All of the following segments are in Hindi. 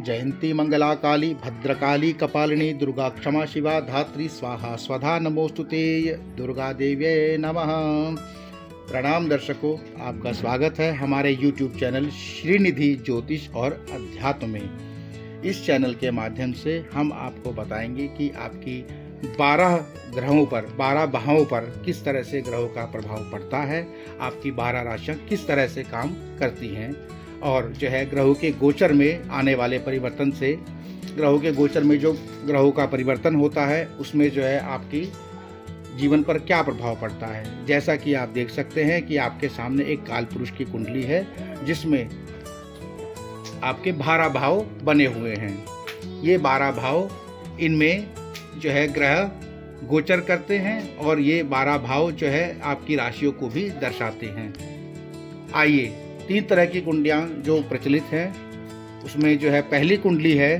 जयंती मंगला काली भद्रकाली कपालिनी दुर्गा क्षमा शिवा धात्री स्वाहा स्वधा नमोस्तुते दुर्गा देव्ये नमः। प्रणाम दर्शकों, आपका स्वागत है हमारे YouTube चैनल श्रीनिधि ज्योतिष और अध्यात्म में। इस चैनल के माध्यम से हम आपको बताएंगे कि आपकी 12 ग्रहों पर 12 भावों पर किस तरह से ग्रहों का प्रभाव पड़ता है, आपकी 12 राशियां किस तरह से काम करती हैं और जो है ग्रहों के गोचर में आने वाले परिवर्तन से, ग्रहों के गोचर में जो ग्रहों का परिवर्तन होता है उसमें जो है आपकी जीवन पर क्या प्रभाव पड़ता है। जैसा कि आप देख सकते हैं कि आपके सामने एक काल पुरुष की कुंडली है जिसमें आपके 12 भाव बने हुए हैं। ये 12 भाव, इनमें जो है ग्रह गोचर करते हैं और ये 12 भाव जो है आपकी राशियों को भी दर्शाते हैं। आइए, 3 तरह की कुंडलियां जो प्रचलित हैं उसमें जो है पहली कुंडली है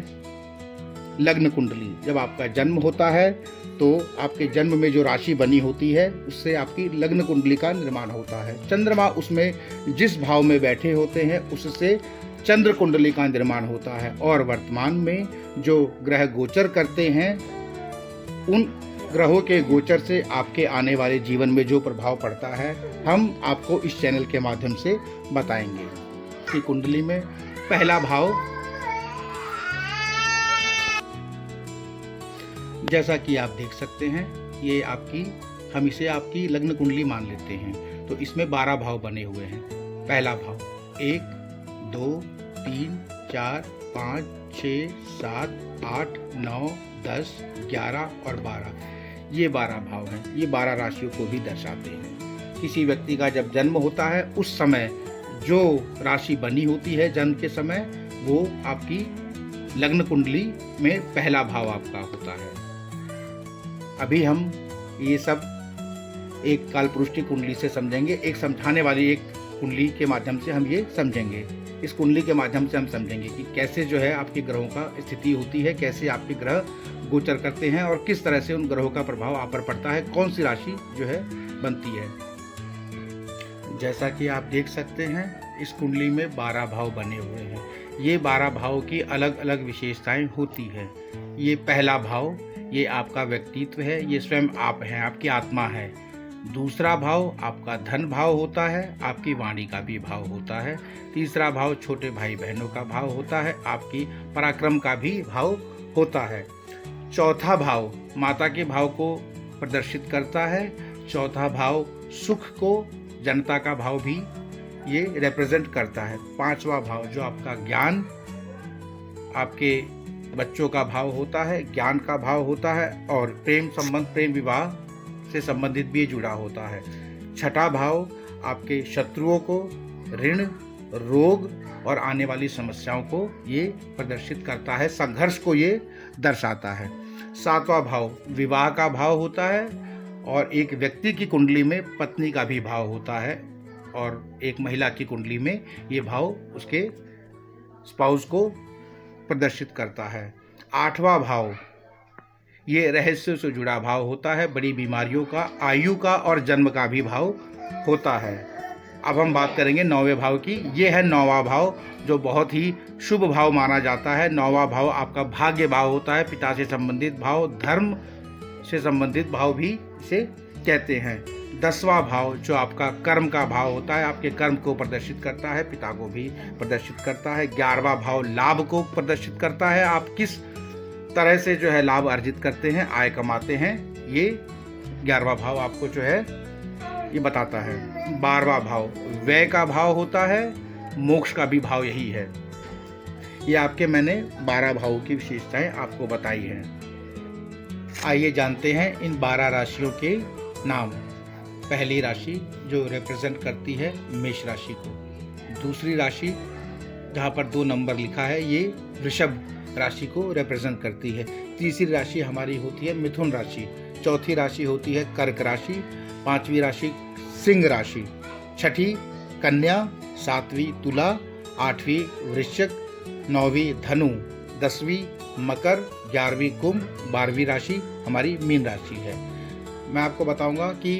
लग्न कुंडली। जब आपका जन्म होता है तो आपके जन्म में जो राशि बनी होती है उससे आपकी लग्न कुंडली का निर्माण होता है। चंद्रमा उसमें जिस भाव में बैठे होते हैं उससे चंद्र कुंडली का निर्माण होता है। और वर्तमान में जो ग्रह गोचर करते हैं उन ग्रहों के गोचर से आपके आने वाले जीवन में जो प्रभाव पड़ता है हम आपको इस चैनल के माध्यम से बताएंगे। कि कुंडली में पहला भाव, जैसा कि आप देख सकते हैं, ये हम इसे आपकी लग्न कुंडली मान लेते हैं। तो इसमें 12 भाव बने हुए हैं। पहला भाव 1, 2, 3, 4, 5, 6, 7, 8, 9, 10, 11 और 12। ये 12 भाव हैं। ये 12 राशियों को भी दर्शाते हैं। किसी व्यक्ति का जब जन्म होता है उस समय जो राशि बनी होती है जन्म के समय, वो आपकी लग्न कुंडली में पहला भाव आपका होता है। अभी हम ये सब एक काल पुरुष की कुंडली से समझेंगे। एक समझाने वाली एक कुंडली के माध्यम से हम ये समझेंगे। इस कुंडली के माध्यम से हम समझेंगे कि कैसे जो है आपके ग्रहों का स्थिति होती है, कैसे आपके ग्रह गोचर करते हैं और किस तरह से उन ग्रहों का प्रभाव आप पर पड़ता है, कौन सी राशि जो है बनती है। जैसा कि आप देख सकते हैं इस कुंडली में 12 भाव बने हुए हैं। ये 12 भाव की अलग अलग विशेषताएं होती है। ये पहला भाव, ये आपका व्यक्तित्व है, ये स्वयं आप हैं, आपकी आत्मा है। दूसरा भाव आपका धन भाव होता है, आपकी वाणी का भी भाव होता है। तीसरा भाव छोटे भाई बहनों का भाव होता है, आपकी पराक्रम का भी भाव होता है। चौथा भाव माता के भाव को प्रदर्शित करता है। चौथा भाव सुख को, जनता का भाव भी ये रिप्रेजेंट करता है। पांचवा भाव जो आपका ज्ञान, आपके बच्चों का भाव होता है, ज्ञान का भाव होता है और प्रेम संबंध, प्रेम विवाह से संबंधित भी जुड़ा होता है। छठा भाव आपके शत्रुओं को, ऋण, रोग और आने वाली समस्याओं को ये प्रदर्शित करता है, संघर्ष को ये दर्शाता है। सातवां भाव विवाह का भाव होता है और एक व्यक्ति की कुंडली में पत्नी का भी भाव होता है और एक महिला की कुंडली में ये भाव उसके स्पाउस को प्रदर्शित करता है। आठवां भाव ये रहस्य से जुड़ा भाव होता है, बड़ी बीमारियों का, आयु का और जन्म का भी भाव होता है। अब हम बात करेंगे 9वें भाव की। ये है 9वां भाव जो बहुत ही शुभ भाव माना जाता है। 9वां भाव आपका भाग्य भाव होता है, पिता से संबंधित भाव, धर्म से संबंधित भाव भी इसे कहते हैं। 10वां भाव जो आपका कर्म का भाव होता है, आपके कर्म को प्रदर्शित करता है, पिता को भी प्रदर्शित करता है। 11वां भाव लाभ को प्रदर्शित करता है, आप किस तरह से जो है लाभ अर्जित करते हैं, आय कमाते हैं, ये 11वां भाव आपको जो है ये बताता है। 12वां भाव व्यय का भाव होता है, मोक्ष का भी भाव यही है। ये आपके मैंने 12 भावों की विशेषताएं आपको बताई हैं। आइए जानते हैं इन 12 राशियों के नाम। पहली राशि जो रिप्रेजेंट करती है मेष राशि को। दूसरी राशि जहाँ पर 2 नंबर लिखा है ये वृषभ राशि को रिप्रेजेंट करती है। तीसरी राशि हमारी होती है मिथुन राशि। चौथी राशि होती है कर्क राशि। 5वीं राशि सिंह राशि। 6ठी कन्या, 7वीं तुला, 8वीं वृश्चिक, 9वीं धनु, 10वीं मकर, 11वीं कुंभ, 12वीं राशि हमारी मीन राशि है। मैं आपको बताऊंगा कि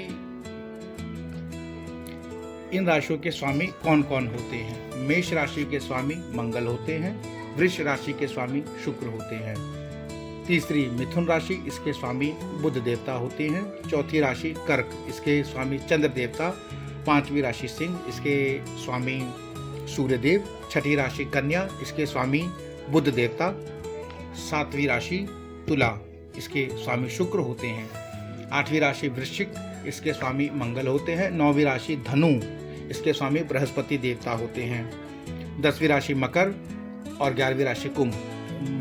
इन राशियों के स्वामी कौन कौन होते हैं। मेष राशि के स्वामी मंगल होते हैं, वृष राशि के स्वामी शुक्र होते हैं। तीसरी मिथुन राशि, इसके स्वामी बुध देवता होते हैं। चौथी राशि कर्क, इसके स्वामी चंद्र देवता। पांचवी राशि सिंह, इसके स्वामी सूर्यदेव। छठी राशि कन्या, इसके स्वामी बुध देवता। सातवीं राशि तुला, इसके स्वामी शुक्र होते हैं। आठवीं राशि वृश्चिक, इसके स्वामी मंगल होते हैं। नौवीं राशि धनु, इसके स्वामी बृहस्पति देवता होते हैं। 10वीं राशि मकर और 11वीं राशि कुंभ।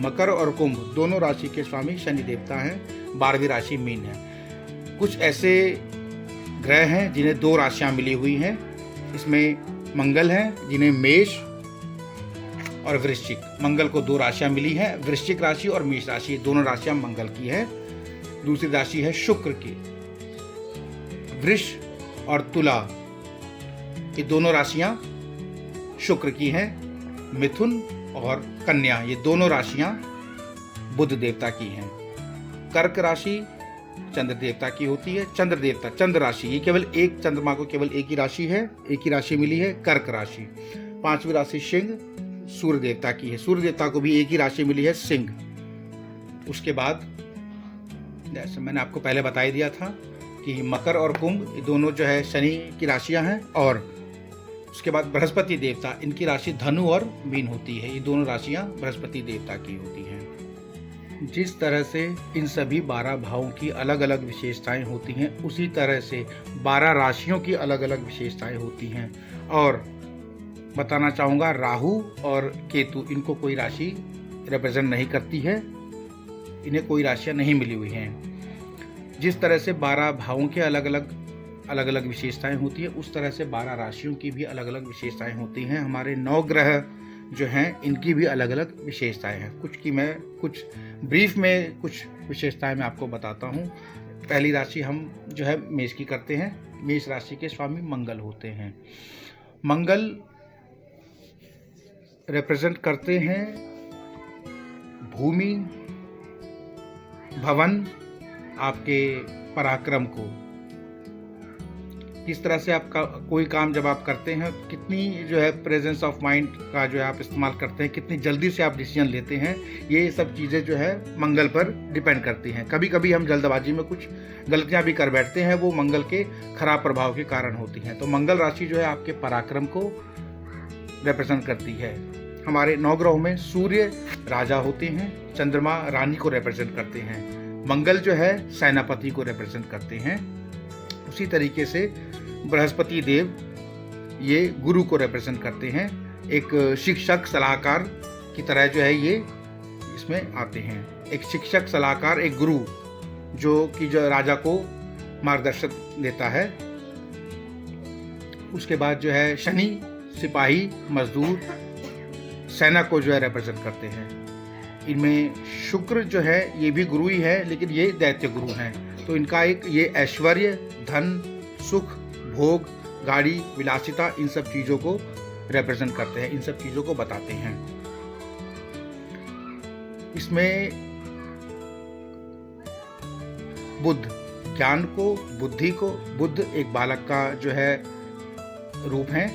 मकर और कुंभ दोनों राशि के स्वामी शनि देवता हैं। 12वीं राशि मीन है। कुछ ऐसे ग्रह हैं जिन्हें 2 राशियां मिली हुई हैं। इसमें मंगल हैं जिन्हें मेष और वृश्चिक, मंगल को 2 राशियां मिली हैं। वृश्चिक राशि और मेष राशि दोनों राशियां मंगल की है। दूसरी राशि है शुक्र की। वृष और तुला ये दोनों राशियां शुक्र की हैं। मिथुन और कन्या ये दोनों राशियां बुध देवता की हैं। कर्क राशि चंद्र देवता की होती है। चंद्र देवता, चंद्र राशि, ये केवल एक चंद्रमा को केवल एक ही राशि है, एक ही राशि मिली है, कर्क राशि। 5वीं राशि सिंह सूर्य देवता की है। सूर्य देवता को भी एक ही राशि मिली है, सिंह। उसके बाद जैसे मैंने आपको पहले बता ही दिया था कि मकर और कुंभ ये दोनों जो है शनि की राशियां हैं। और उसके बाद बृहस्पति देवता, इनकी राशि धनु और मीन होती है। ये दोनों राशियां बृहस्पति देवता की होती हैं। जिस तरह से इन सभी 12 भावों की अलग अलग विशेषताएं होती हैं, उसी तरह से 12 राशियों की अलग अलग विशेषताएं होती हैं। और बताना चाहूँगा, राहु और केतु, इनको कोई राशि रिप्रेजेंट नहीं करती है, इन्हें कोई राशियाँ नहीं मिली हुई हैं। जिस तरह से 12 भावों के अलग अलग विशेषताएं होती है, उस तरह से 12 राशियों की भी अलग अलग विशेषताएं होती हैं। हमारे 9 ग्रह जो हैं, इनकी भी अलग अलग विशेषताएं हैं। कुछ ब्रीफ में कुछ विशेषताएं मैं आपको बताता हूं। पहली राशि हम जो है मेष की करते हैं। मेष राशि के स्वामी मंगल होते हैं। मंगल रिप्रेजेंट करते हैं भूमि, भवन, आपके पराक्रम को। किस तरह से आपका कोई काम जब आप करते हैं, कितनी जो है प्रेजेंस ऑफ माइंड का जो है आप इस्तेमाल करते हैं, कितनी जल्दी से आप डिसीजन लेते हैं, ये सब चीज़ें जो है मंगल पर डिपेंड करती हैं। कभी कभी हम जल्दबाजी में कुछ गलतियां भी कर बैठते हैं, वो मंगल के खराब प्रभाव के कारण होती हैं। तो मंगल राशि जो है आपके पराक्रम को रिप्रेजेंट करती है। हमारे 9 ग्रहों में सूर्य राजा होते हैं, चंद्रमा रानी को रिप्रेजेंट करते हैं, मंगल जो है सेनापति को रिप्रेजेंट करते हैं। उसी तरीके से बृहस्पति देव ये गुरु को रिप्रेजेंट करते हैं। एक शिक्षक सलाहकार की तरह जो है ये इसमें आते हैं। एक शिक्षक सलाहकार, एक गुरु जो राजा को मार्गदर्शन देता है। उसके बाद जो है शनि सिपाही, मजदूर, सेना को जो है रिप्रेजेंट करते हैं। इनमें शुक्र जो है ये भी गुरु ही है, लेकिन ये दैत्य गुरु हैं। तो इनका एक ये ऐश्वर्य, धन, सुख, भोग, गाड़ी, विलासिता, इन सब चीज़ों को रिप्रेजेंट करते हैं, इन सब चीज़ों को बताते हैं। इसमें बुध ज्ञान को, बुद्धि को, बुध एक बालक का जो है रूप है,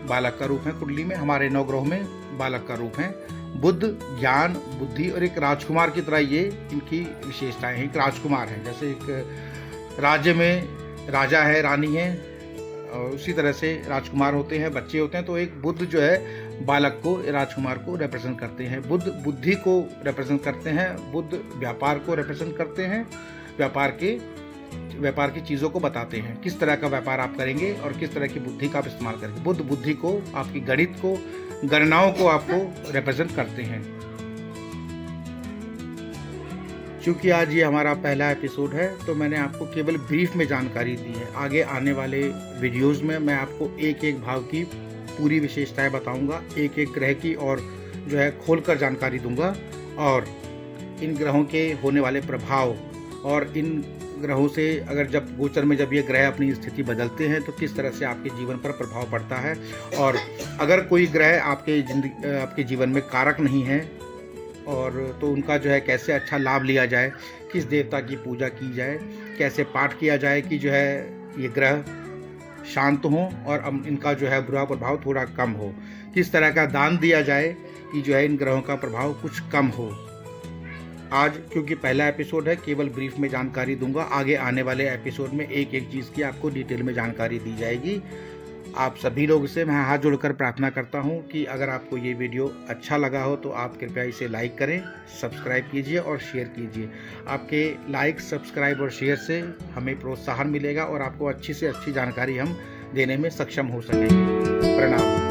बालक का रूप है कुंडली में। हमारे 9 ग्रहों में बालक का रूप है। बुध ज्ञान, बुद्धि और एक राजकुमार की तरह ये इनकी विशेषताएं हैं। एक राजकुमार है, जैसे एक राज्य में राजा है, रानी है, और उसी तरह से राजकुमार होते हैं, बच्चे होते हैं। तो एक बुध जो है बालक को, राजकुमार को रिप्रेजेंट करते हैं। बुध बुद्धि को रिप्रेजेंट करते हैं। बुध व्यापार को रिप्रेजेंट करते हैं। व्यापार की चीज़ों को बताते हैं, किस तरह का व्यापार आप करेंगे और किस तरह की बुद्धि का आप इस्तेमाल करेंगे। बुध बुद्धि को, आपकी गणित को, गणनाओं को आपको रिप्रेजेंट करते हैं। क्योंकि आज ये हमारा पहला एपिसोड है, तो मैंने आपको केवल ब्रीफ में जानकारी दी है। आगे आने वाले वीडियोस में मैं आपको एक एक भाव की पूरी विशेषताएं बताऊंगा, एक एक ग्रह की और जो है खोलकर जानकारी दूंगा, और इन ग्रहों के होने वाले प्रभाव, और इन ग्रहों से अगर जब गोचर में जब ये ग्रह अपनी स्थिति बदलते हैं तो किस तरह से आपके जीवन पर प्रभाव पड़ता है। और अगर कोई ग्रह आपके जीवन में कारक नहीं है, और तो उनका जो है कैसे अच्छा लाभ लिया जाए, किस देवता की पूजा की जाए, कैसे पाठ किया जाए कि जो है ये ग्रह शांत हों और इनका जो है बुरा प्रभाव थोड़ा कम हो। किस तरह का दान दिया जाए कि जो है इन ग्रहों का प्रभाव कुछ कम हो। आज क्योंकि पहला एपिसोड है, केवल ब्रीफ में जानकारी दूंगा। आगे आने वाले एपिसोड में एक एक चीज़ की आपको डिटेल में जानकारी दी जाएगी। आप सभी लोग से मैं हाथ जोड़कर प्रार्थना करता हूं कि अगर आपको ये वीडियो अच्छा लगा हो तो आप कृपया इसे लाइक करें, सब्सक्राइब कीजिए और शेयर कीजिए। आपके लाइक, सब्सक्राइब और शेयर से हमें प्रोत्साहन मिलेगा और आपको अच्छी से अच्छी जानकारी हम देने में सक्षम हो सकेंगे। प्रणाम।